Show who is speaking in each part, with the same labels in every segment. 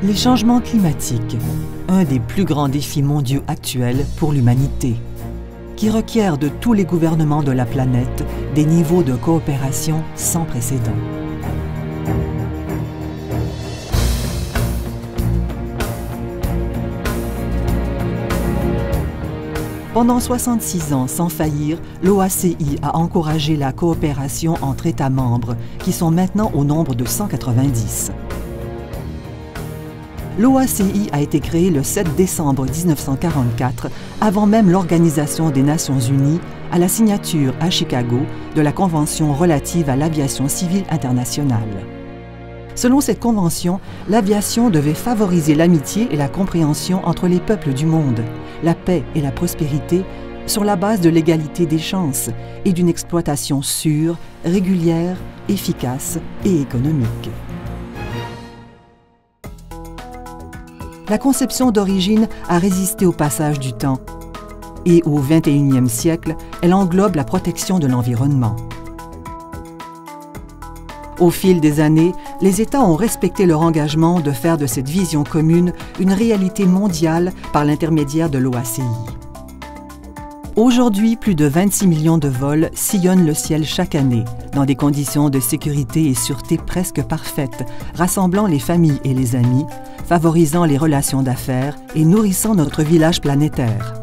Speaker 1: Les changements climatiques, un des plus grands défis mondiaux actuels pour l'humanité, qui requiert de tous les gouvernements de la planète des niveaux de coopération sans précédent. Pendant 66 ans sans faillir, l'OACI a encouragé la coopération entre États membres, qui sont maintenant au nombre de 190. L'OACI a été créée le 7 décembre 1944, avant même l'Organisation des Nations Unies, à la signature à Chicago de la Convention relative à l'aviation civile internationale. Selon cette convention, l'aviation devait favoriser l'amitié et la compréhension entre les peuples du monde, la paix et la prospérité sur la base de l'égalité des chances et d'une exploitation sûre, régulière, efficace et économique. La conception d'origine a résisté au passage du temps et au XXIe siècle, elle englobe la protection de l'environnement. Au fil des années, les États ont respecté leur engagement de faire de cette vision commune une réalité mondiale par l'intermédiaire de l'OACI. Aujourd'hui, plus de 26 millions de vols sillonnent le ciel chaque année, dans des conditions de sécurité et sûreté presque parfaites, rassemblant les familles et les amis, favorisant les relations d'affaires et nourrissant notre village planétaire.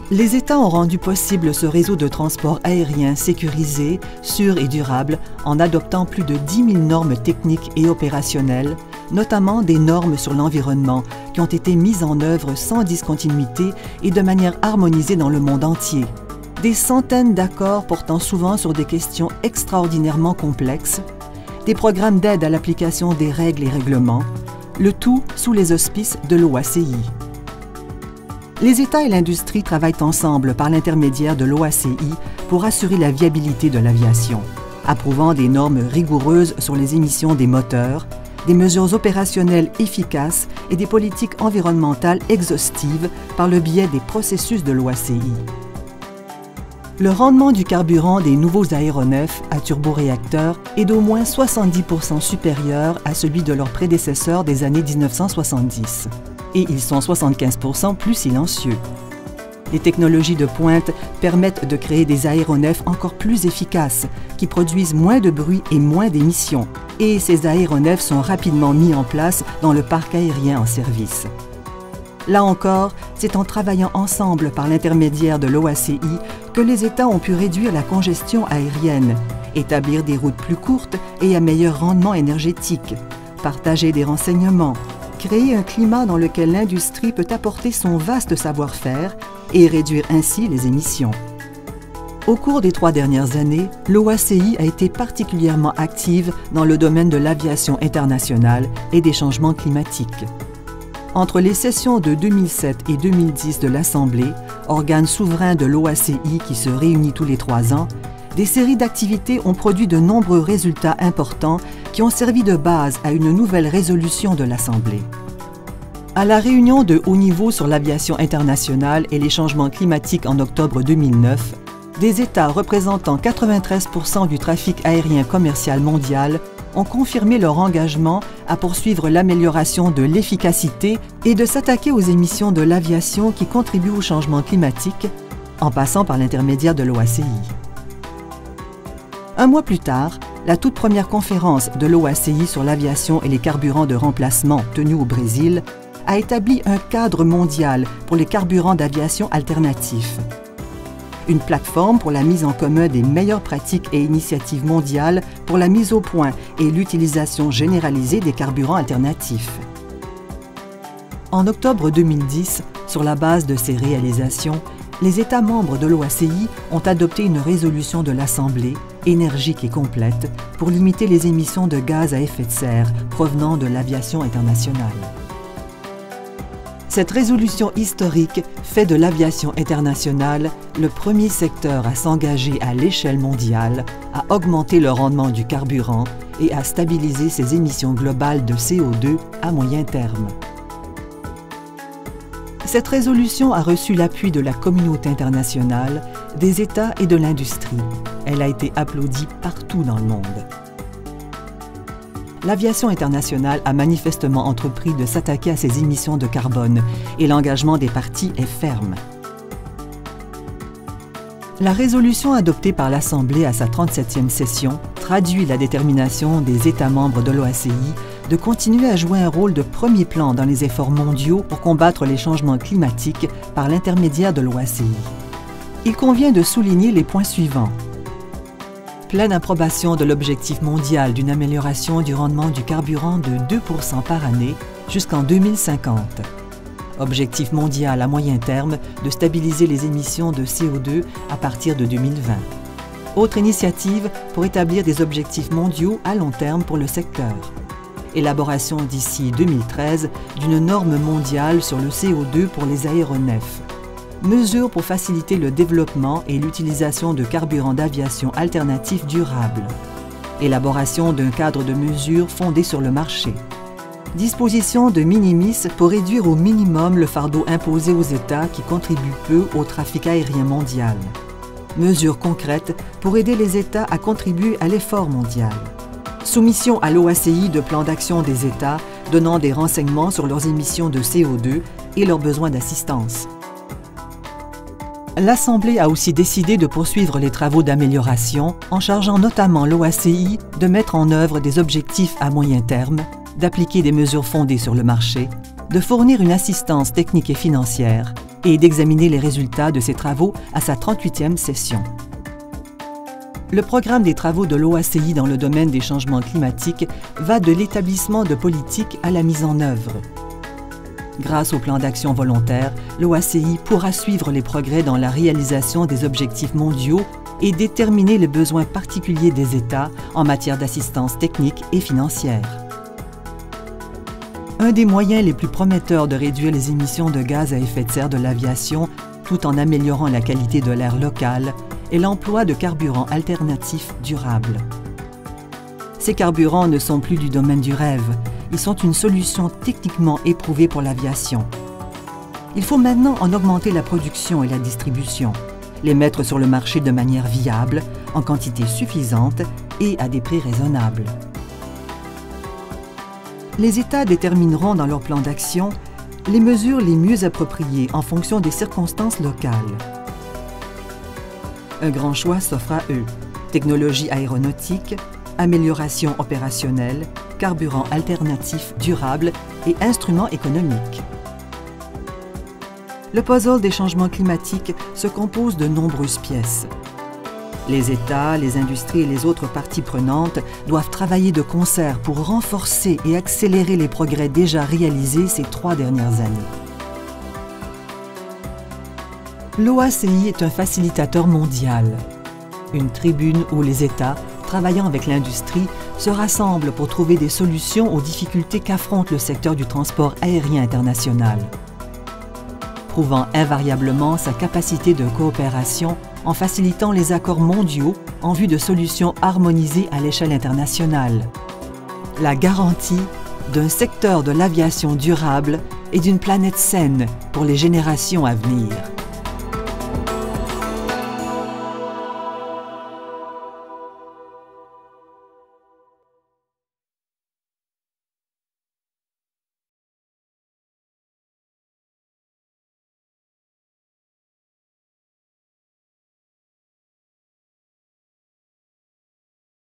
Speaker 1: Les États ont rendu possible ce réseau de transport aérien sécurisé, sûr et durable en adoptant plus de 10 000 normes techniques et opérationnelles, notamment des normes sur l'environnement qui ont été mises en œuvre sans discontinuité et de manière harmonisée dans le monde entier. Des centaines d'accords portant souvent sur des questions extraordinairement complexes, des programmes d'aide à l'application des règles et règlements, le tout sous les auspices de l'OACI. Les États et l'industrie travaillent ensemble par l'intermédiaire de l'OACI pour assurer la viabilité de l'aviation, approuvant des normes rigoureuses sur les émissions des moteurs, des mesures opérationnelles efficaces et des politiques environnementales exhaustives par le biais des processus de l'OACI. Le rendement du carburant des nouveaux aéronefs à turboréacteurs est d'au moins 70% supérieur à celui de leurs prédécesseurs des années 1970. Et ils sont 75% plus silencieux. Les technologies de pointe permettent de créer des aéronefs encore plus efficaces, qui produisent moins de bruit et moins d'émissions. Et ces aéronefs sont rapidement mis en place dans le parc aérien en service. Là encore, c'est en travaillant ensemble par l'intermédiaire de l'OACI que les États ont pu réduire la congestion aérienne, établir des routes plus courtes et à meilleur rendement énergétique, partager des renseignements, créer un climat dans lequel l'industrie peut apporter son vaste savoir-faire et réduire ainsi les émissions. Au cours des 3 dernières années, l'OACI a été particulièrement active dans le domaine de l'aviation internationale et des changements climatiques. Entre les sessions de 2007 et 2010 de l'Assemblée, organe souverain de l'OACI qui se réunit tous les 3 ans, des séries d'activités ont produit de nombreux résultats importants qui ont servi de base à une nouvelle résolution de l'Assemblée. À la réunion de haut niveau sur l'aviation internationale et les changements climatiques en octobre 2009, des États représentant 93% du trafic aérien commercial mondial ont confirmé leur engagement à poursuivre l'amélioration de l'efficacité et de s'attaquer aux émissions de l'aviation qui contribuent au changement climatique, en passant par l'intermédiaire de l'OACI. Un mois plus tard, la toute première conférence de l'OACI sur l'aviation et les carburants de remplacement tenue au Brésil a établi un cadre mondial pour les carburants d'aviation alternatifs. Une plateforme pour la mise en commun des meilleures pratiques et initiatives mondiales pour la mise au point et l'utilisation généralisée des carburants alternatifs. En octobre 2010, sur la base de ces réalisations, les États membres de l'OACI ont adopté une résolution de l'Assemblée, énergique et complète, pour limiter les émissions de gaz à effet de serre provenant de l'aviation internationale. Cette résolution historique fait de l'aviation internationale le premier secteur à s'engager à l'échelle mondiale, à augmenter le rendement du carburant et à stabiliser ses émissions globales de CO2 à moyen terme. Cette résolution a reçu l'appui de la communauté internationale, des États et de l'industrie. Elle a été applaudie partout dans le monde. l'aviation internationale a manifestement entrepris de s'attaquer à ses émissions de carbone et l'engagement des parties est ferme. La résolution adoptée par l'Assemblée à sa 37e session traduit la détermination des États membres de l'OACI de continuer à jouer un rôle de premier plan dans les efforts mondiaux pour combattre les changements climatiques par l'intermédiaire de l'OACI. Il convient de souligner les points suivants. Pleine approbation de l'objectif mondial d'une amélioration du rendement du carburant de 2% par année jusqu'en 2050. Objectif mondial à moyen terme de stabiliser les émissions de CO2 à partir de 2020. Autre initiative pour établir des objectifs mondiaux à long terme pour le secteur. Élaboration d'ici 2013 d'une norme mondiale sur le CO2 pour les aéronefs. Mesures pour faciliter le développement et l'utilisation de carburants d'aviation alternatifs durables. Élaboration d'un cadre de mesures fondé sur le marché. Disposition de minimis pour réduire au minimum le fardeau imposé aux États qui contribuent peu au trafic aérien mondial. Mesures concrètes pour aider les États à contribuer à l'effort mondial. Soumission à l'OACI de plans d'action des États donnant des renseignements sur leurs émissions de CO2 et leurs besoins d'assistance. L'Assemblée a aussi décidé de poursuivre les travaux d'amélioration en chargeant notamment l'OACI de mettre en œuvre des objectifs à moyen terme, d'appliquer des mesures fondées sur le marché, de fournir une assistance technique et financière et d'examiner les résultats de ces travaux à sa 38e session. Le programme des travaux de l'OACI dans le domaine des changements climatiques va de l'établissement de politiques à la mise en œuvre. Grâce au plan d'action volontaire, l'OACI pourra suivre les progrès dans la réalisation des objectifs mondiaux et déterminer les besoins particuliers des États en matière d'assistance technique et financière. Un des moyens les plus prometteurs de réduire les émissions de gaz à effet de serre de l'aviation, tout en améliorant la qualité de l'air local, est l'emploi de carburants alternatifs durables. Ces carburants ne sont plus du domaine du rêve, ils sont une solution techniquement éprouvée pour l'aviation. Il faut maintenant en augmenter la production et la distribution, les mettre sur le marché de manière viable, en quantité suffisante et à des prix raisonnables. Les États détermineront dans leur plan d'action les mesures les mieux appropriées en fonction des circonstances locales. Un grand choix s'offre à eux. Technologie aéronautique, amélioration opérationnelle, carburants alternatifs durables et instruments économiques. Le puzzle des changements climatiques se compose de nombreuses pièces. Les États, les industries et les autres parties prenantes doivent travailler de concert pour renforcer et accélérer les progrès déjà réalisés ces 3 dernières années. L'OACI est un facilitateur mondial, une tribune où les États, travaillant avec l'industrie, se rassemblent pour trouver des solutions aux difficultés qu'affronte le secteur du transport aérien international, prouvant invariablement sa capacité de coopération en facilitant les accords mondiaux en vue de solutions harmonisées à l'échelle internationale. La garantie d'un secteur de l'aviation durable et d'une planète saine pour les générations à venir.